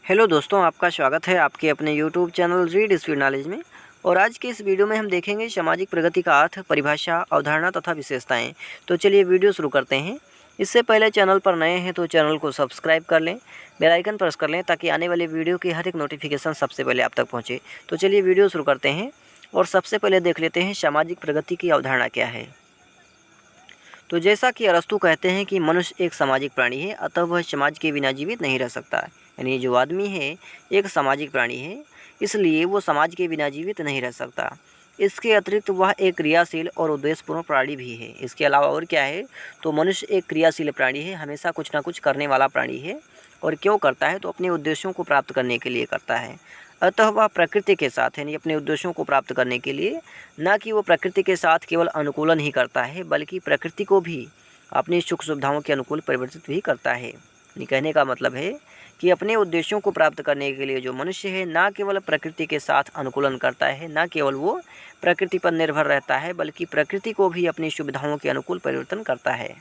Hello दोस्तों, आपका स्वागत है आपके अपने YouTube channel read speed knowledge में। और आज के इस वीडियो में हम देखेंगे सामाजिक प्रगति का अर्थ, परिभाषा, अवधारणा तथा विशेषताएं। तो चलिए वीडियो शुरू करते हैं। इससे पहले चैनल पर नए हैं तो चैनल को सब्सक्राइब कर लें, बेल आइकन प्रेस कर लें ताकि आने वाले वीडियो की हर एक नोटिफिकेशन सबसे पहले आप तक पहुँचे। तो चलिए वीडियो शुरू करते हैं और सबसे पहले देख लेते हैं सामाजिक प्रगति की अवधारणा क्या है। तो जैसा कि अरस्तू कहते हैं कि मनुष्य एक सामाजिक प्राणी है, अतः वह समाज के बिना जीवित नहीं रह सकता। यानी जो आदमी है एक सामाजिक प्राणी है, इसलिए वो समाज के बिना जीवित नहीं रह सकता। इसके अतिरिक्त वह एक क्रियाशील और उद्देश्यपूर्ण प्राणी भी है। इसके अलावा और क्या है, तो मनुष्य एक क्रियाशील प्राणी है, हमेशा कुछ ना कुछ करने वाला प्राणी है। और क्यों करता है, तो अपने उद्देश्यों को प्राप्त करने के लिए करता है। अतः वह प्रकृति के साथ यानी अपने उद्देश्यों को प्राप्त करने के लिए, न कि वो प्रकृति के साथ केवल अनुकूलन ही करता है, बल्कि प्रकृति को भी अपनी सुख सुविधाओं के अनुकूल परिवर्तित भी करता है। कहने का मतलब है कि अपने उद्देश्यों को प्राप्त करने के लिए जो मनुष्य है, न केवल प्रकृति के साथ अनुकूलन करता है, न केवल वो प्रकृति पर निर्भर रहता है, बल्कि प्रकृति को भी अपनी सुविधाओं के अनुकूल परिवर्तन करता है।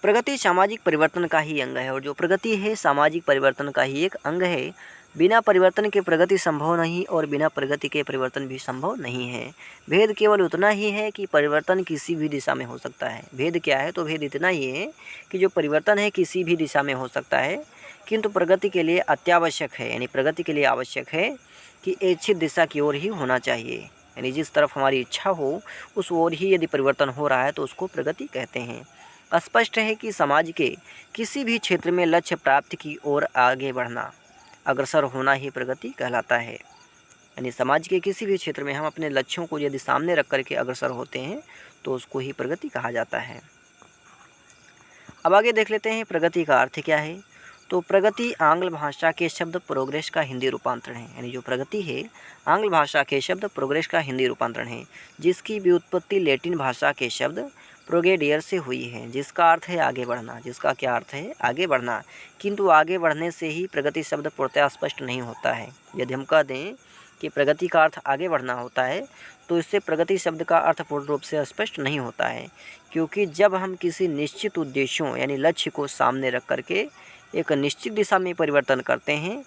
प्रगति सामाजिक परिवर्तन का ही अंग है, और जो प्रगति है सामाजिक परिवर्तन का ही एक अंग है। बिना परिवर्तन के प्रगति संभव नहीं और बिना प्रगति के परिवर्तन भी संभव नहीं है। भेद केवल उतना ही है कि परिवर्तन किसी भी दिशा में हो सकता है। भेद क्या है, तो भेद इतना ही है कि जो परिवर्तन है किसी भी दिशा में हो सकता है, किंतु प्रगति के लिए अत्यावश्यक है, यानी प्रगति के लिए आवश्यक है कि इच्छित दिशा की ओर ही होना चाहिए। यानी जिस तरफ हमारी इच्छा हो उस ओर ही यदि परिवर्तन हो रहा है तो उसको प्रगति कहते हैं। स्पष्ट है कि समाज के किसी भी क्षेत्र में लक्ष्य प्राप्ति की ओर आगे बढ़ना, अग्रसर होना ही प्रगति कहलाता है। यानी समाज के किसी भी क्षेत्र में हम अपने लक्ष्यों को यदि सामने रख करके अग्रसर होते हैं तो उसको ही प्रगति कहा जाता है। अब आगे देख लेते हैं प्रगति का अर्थ क्या है। तो प्रगति आंग्ल भाषा के शब्द प्रोग्रेस का हिंदी रूपांतरण है। यानी जो प्रगति है आंग्ल भाषा के शब्द प्रोग्रेस का हिंदी रूपांतरण है, जिसकी व्युत्पत्ति लैटिन भाषा के शब्द प्रोगेडियर से हुई है, जिसका अर्थ है आगे बढ़ना। जिसका क्या अर्थ है, आगे बढ़ना। किंतु आगे बढ़ने से ही प्रगति शब्द पूर्णतः स्पष्ट नहीं होता है। यदि हम कह दें कि प्रगति का अर्थ आगे बढ़ना होता है तो इससे प्रगति शब्द का अर्थ पूर्ण रूप से स्पष्ट नहीं होता है, क्योंकि जब हम किसी निश्चित उद्देश्यों यानी लक्ष्य को सामने रख करके एक निश्चित दिशा में परिवर्तन करते हैं,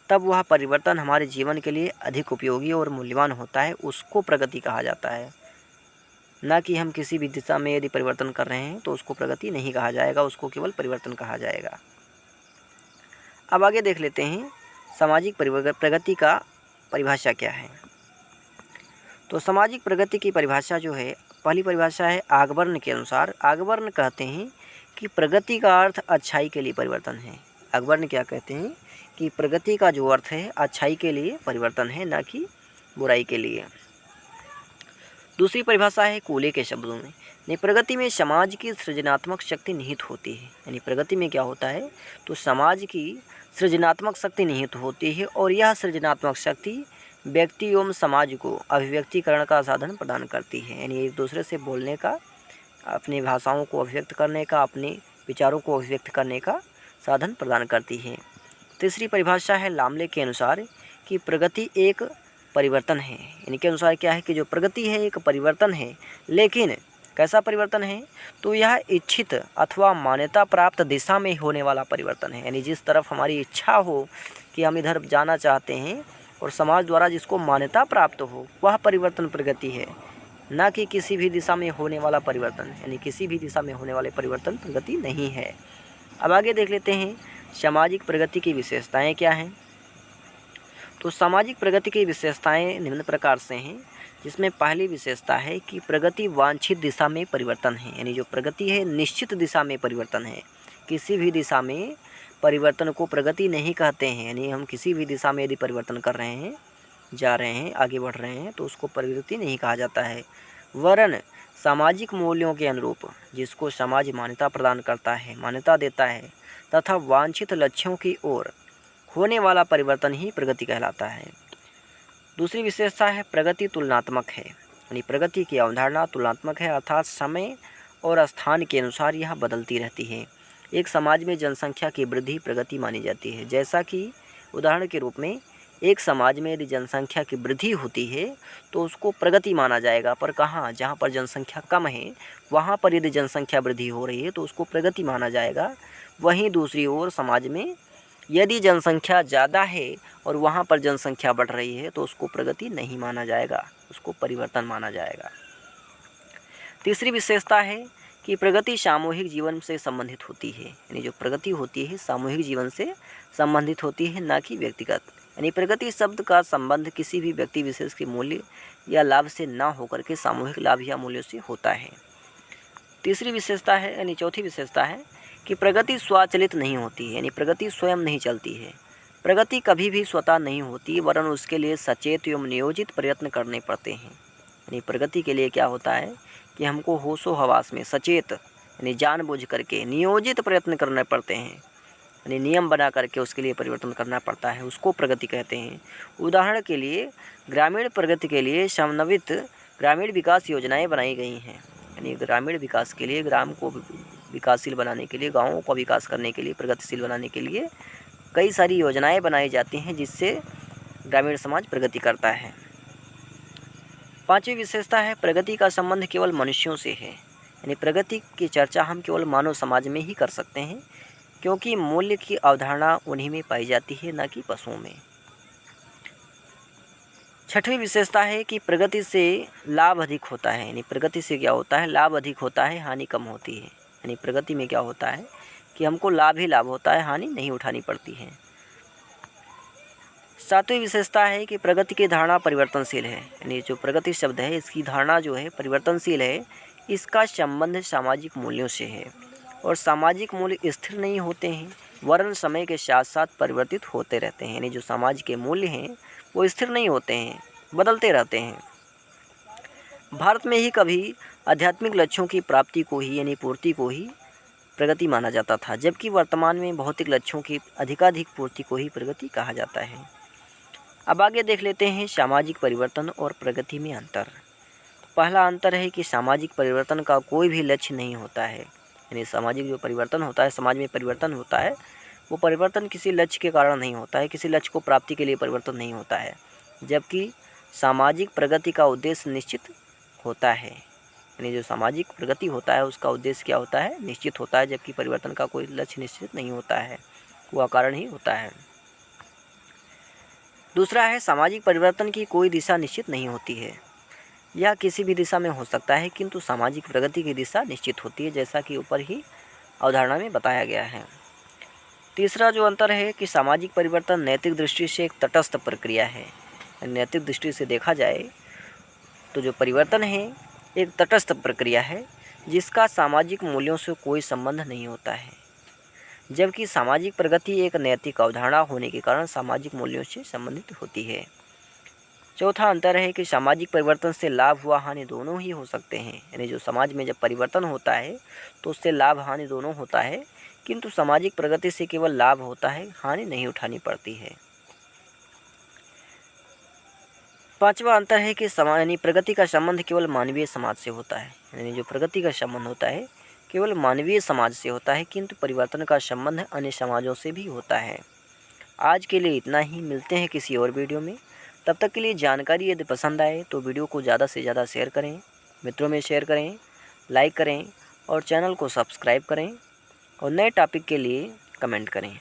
तब वह परिवर्तन हमारे जीवन के लिए अधिक उपयोगी और मूल्यवान होता है, उसको प्रगति कहा जाता है। ना कि हम किसी भी दिशा में यदि परिवर्तन कर रहे हैं तो उसको प्रगति नहीं कहा जाएगा, उसको केवल परिवर्तन कहा जाएगा। अब आगे देख लेते हैं सामाजिक प्रगति का परिभाषा क्या है। तो सामाजिक प्रगति की परिभाषा जो है, पहली परिभाषा है आगबर्न के अनुसार। आगबर्न कहते हैं कि प्रगति का अर्थ अच्छाई के लिए परिवर्तन है। आगबर्न क्या कहते हैं कि प्रगति का जो अर्थ है अच्छाई के लिए परिवर्तन है, ना कि बुराई के लिए। दूसरी परिभाषा है कूले के शब्दों में। यानी प्रगति में समाज की सृजनात्मक शक्ति निहित होती है। यानी प्रगति में क्या होता है, तो समाज की सृजनात्मक शक्ति निहित होती है, और यह सृजनात्मक शक्ति व्यक्ति एवं समाज को अभिव्यक्तिकरण का साधन प्रदान करती है। यानी एक दूसरे से बोलने का, अपनी भाषाओं को अभिव्यक्त करने का, अपने विचारों को अभिव्यक्त करने का साधन प्रदान करती है। तीसरी परिभाषा है लामले के अनुसार कि प्रगति एक परिवर्तन है। इनके अनुसार क्या है कि जो प्रगति है एक परिवर्तन है, लेकिन कैसा परिवर्तन है, तो यह इच्छित अथवा मान्यता प्राप्त दिशा में होने वाला परिवर्तन है। यानी जिस तरफ हमारी इच्छा हो कि हम इधर जाना चाहते हैं और समाज द्वारा जिसको मान्यता प्राप्त हो, वह परिवर्तन प्रगति है, ना कि किसी भी दिशा में होने वाला परिवर्तन। यानी किसी भी दिशा में होने वाले परिवर्तन प्रगति नहीं है। अब आगे देख लेते हैं सामाजिक प्रगति की विशेषताएं क्या हैं। तो सामाजिक प्रगति की विशेषताएं निम्न प्रकार से हैं, जिसमें पहली विशेषता है कि प्रगति वांछित दिशा में परिवर्तन है। यानी जो प्रगति है निश्चित दिशा में परिवर्तन है। किसी भी दिशा में परिवर्तन को प्रगति नहीं कहते हैं। यानी हम किसी भी दिशा में यदि परिवर्तन कर रहे हैं, जा रहे हैं, आगे बढ़ रहे हैं, तो उसको प्रगति नहीं कहा जाता है। वरन सामाजिक मूल्यों के अनुरूप जिसको समाज मान्यता प्रदान करता है, मान्यता देता है, तथा वांछित लक्ष्यों की ओर होने वाला परिवर्तन ही प्रगति कहलाता है। दूसरी विशेषता है प्रगति तुलनात्मक है। यानी प्रगति की अवधारणा तुलनात्मक है, अर्थात समय और स्थान के अनुसार यह बदलती रहती है। एक समाज में जनसंख्या की वृद्धि प्रगति मानी जाती है। जैसा कि उदाहरण के रूप में एक समाज में यदि जनसंख्या की वृद्धि होती है तो उसको प्रगति माना जाएगा, पर कहाँ, जहाँ पर जनसंख्या कम है वहाँ पर यदि जनसंख्या वृद्धि हो रही है तो उसको प्रगति माना जाएगा। वहीं दूसरी ओर समाज में यदि जनसंख्या ज़्यादा है और वहाँ पर जनसंख्या बढ़ रही है तो उसको प्रगति नहीं माना जाएगा, उसको परिवर्तन माना जाएगा। तीसरी विशेषता है कि प्रगति सामूहिक जीवन से संबंधित होती है, यानी जो प्रगति होती है सामूहिक जीवन से संबंधित होती है, ना कि व्यक्तिगत। यानी प्रगति शब्द का संबंध किसी भी व्यक्ति विशेष के मूल्य या लाभ से ना होकर के सामूहिक लाभ या मूल्यों से होता है। तीसरी विशेषता है, यानी चौथी विशेषता है कि प्रगति स्वचालित नहीं होती है, यानी प्रगति स्वयं नहीं चलती है। प्रगति कभी भी स्वतः नहीं होती, वरन उसके लिए सचेत एवं नियोजित प्रयत्न करने पड़ते हैं। यानी प्रगति के लिए क्या होता है कि हमको होशो हवास में सचेत यानी जानबूझ करके नियोजित प्रयत्न करने पड़ते हैं, यानी नियम बना करके उसके लिए परिवर्तन करना पड़ता है, उसको प्रगति कहते हैं। उदाहरण के लिए ग्रामीण प्रगति के लिए समन्वित ग्रामीण विकास योजनाएं बनाई गई हैं, यानी ग्रामीण विकास के लिए, ग्राम को विकासशील बनाने के लिए, गाँवों को विकास करने के लिए, प्रगतिशील बनाने के लिए कई सारी योजनाएं बनाई जाती हैं जिससे ग्रामीण समाज प्रगति करता है। पांचवी विशेषता है प्रगति का संबंध केवल मनुष्यों से है, यानी प्रगति की चर्चा हम केवल मानव समाज में ही कर सकते हैं, क्योंकि मूल्य की अवधारणा उन्हीं में पाई जाती है, न कि पशुओं में। छठवीं विशेषता है कि प्रगति से लाभ अधिक होता है, यानी प्रगति से क्या होता है, लाभ अधिक होता है, हानि कम होती है। यानी प्रगति में क्या होता है कि हमको लाभ ही लाभ होता है, हानि नहीं उठानी पड़ती है। सातवीं विशेषता है कि प्रगति की धारणा परिवर्तनशील है, यानी जो प्रगति शब्द है इसकी धारणा जो है परिवर्तनशील है। इसका संबंध सामाजिक मूल्यों से है और सामाजिक मूल्य स्थिर नहीं होते हैं, वरन समय के साथ साथ परिवर्तित होते रहते हैं। यानी जो समाज के मूल्य हैं वो स्थिर नहीं होते हैं, बदलते रहते हैं। भारत में ही कभी आध्यात्मिक लक्ष्यों की प्राप्ति को ही यानी पूर्ति को ही प्रगति माना जाता था, जबकि वर्तमान में भौतिक लक्ष्यों की अधिकाधिक पूर्ति को ही प्रगति कहा जाता है। अब आगे देख लेते हैं सामाजिक परिवर्तन और प्रगति में अंतर। तो पहला अंतर है कि सामाजिक परिवर्तन का कोई भी लक्ष्य नहीं होता है, यानी सामाजिक जो परिवर्तन होता है, समाज में परिवर्तन होता है, वो परिवर्तन किसी लक्ष्य के कारण नहीं होता है, किसी लक्ष्य को प्राप्ति के लिए परिवर्तन नहीं होता है, जबकि सामाजिक प्रगति का उद्देश्य निश्चित होता है। यानी जो सामाजिक प्रगति होता है उसका उद्देश्य क्या होता है, निश्चित होता है, जबकि परिवर्तन का कोई लक्ष्य निश्चित नहीं होता है, वो अकारण ही होता है। दूसरा है सामाजिक परिवर्तन की कोई दिशा निश्चित नहीं होती है, यह किसी भी दिशा में हो सकता है, किंतु सामाजिक प्रगति की दिशा निश्चित होती है, जैसा कि ऊपर ही अवधारणा में बताया गया है। तीसरा जो अंतर है कि सामाजिक परिवर्तन नैतिक दृष्टि से एक तटस्थ प्रक्रिया है। नैतिक दृष्टि से देखा जाए तो जो परिवर्तन है एक तटस्थ प्रक्रिया है जिसका सामाजिक मूल्यों से कोई संबंध नहीं होता है, जबकि सामाजिक प्रगति एक नैतिक अवधारणा होने के कारण सामाजिक मूल्यों से संबंधित होती है। चौथा अंतर है कि सामाजिक परिवर्तन से लाभ व हानि दोनों ही हो सकते हैं, यानी जो समाज में जब परिवर्तन होता है तो उससे लाभ हानि दोनों होता है, किंतु सामाजिक प्रगति से केवल लाभ होता है, हानि नहीं उठानी पड़ती है। पांचवा अंतर है कि यानी प्रगति का संबंध केवल मानवीय समाज से होता है, यानी जो प्रगति का संबंध होता है केवल मानवीय समाज से होता है, किंतु परिवर्तन का संबंध अन्य समाजों से भी होता है। आज के लिए इतना ही, मिलते हैं किसी और वीडियो में। तब तक के लिए जानकारी यदि पसंद आए तो वीडियो को ज़्यादा से ज़्यादा शेयर करें, मित्रों में शेयर करें, लाइक करें और चैनल को सब्सक्राइब करें और नए टॉपिक के लिए कमेंट करें।